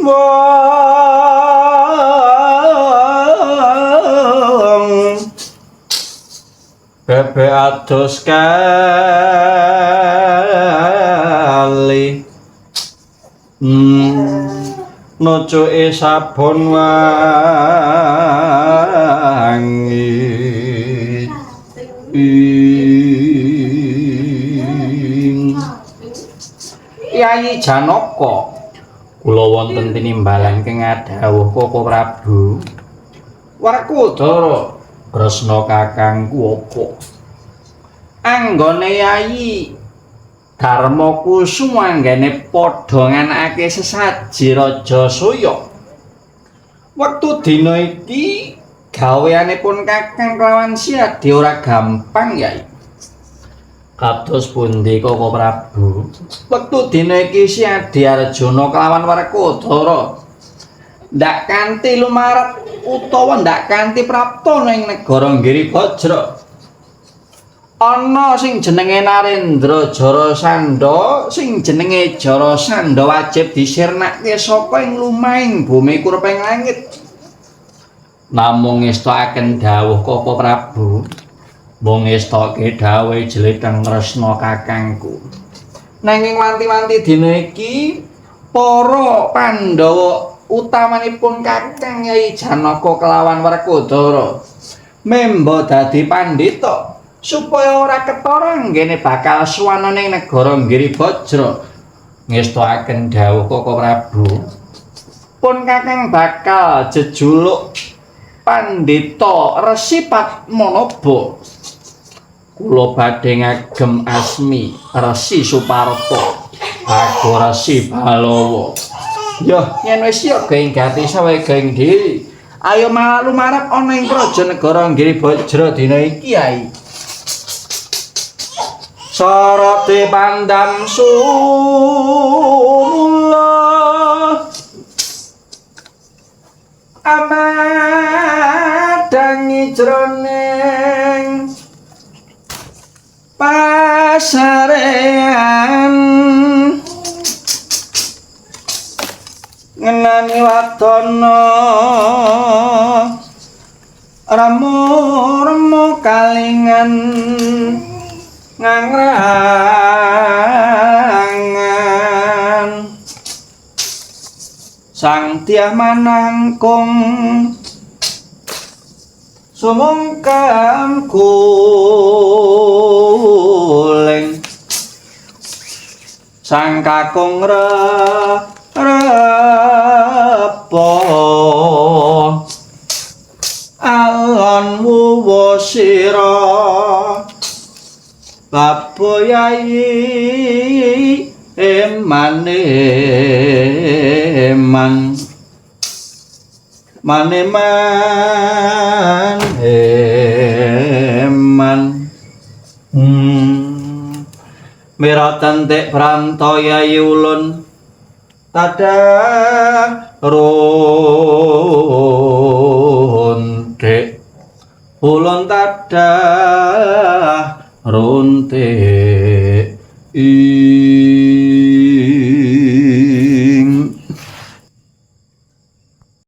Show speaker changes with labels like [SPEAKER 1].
[SPEAKER 1] wong bebek ados kali nocoke sabon wangi Kyai Janaka kula wonten tinimbalan kengadhawuh Koko Prabu Werkudara Kresna kakangku apa anggone Yayi Darma Kusuma anggene padha nganakake sesaji Raja Soya wektu dina iki gaweanipun kakang kelawan Siadi ora gampang Yai kados pundi Koko Prabu wektu dina iki Siadi Arjuna kelawan Werkudara ndak kanthi lumarat utawa ndak kanthi prapta ing negara Giribajra ana sing jenenge Narendra Jarasandha sing jenenge Jarasandha wajib disirnake saka ing lumahing bumi kurpeng langit namung ngestokaken dawuh Koko Prabu mung ngestoke dawuh Jleteng Kresna kakangku nanging wanti-wanti dina iki para Pandhawa utamanipun Kakang Kyai Janaka kelawan Werkudara memba dadi pandhita supaya ora ketara nggene bakal suwana ning negara Giribajra ngestokaken dawuh Koko Prabu pun Kakang bakal jejuluk Pandhita Resi Padmanaba kula badhe ngagem asmi Resi Suparta aku Resi Balawa yo yen wis yo geng gati sawe geng dhewe ayo lumarap ana ing praja negara Giribajra dina iki Yai Sarate pandang sumula amadangi jroning pasarean ngenani wadana ramo-ramo kalingan ngangrangan sang tiah manangkung sumungkam kuleng sang kakung repo alon wuwa sira Bapa Yayi maneman Miratan tek pranta Yayi ulun tada rontek ulun tada rontek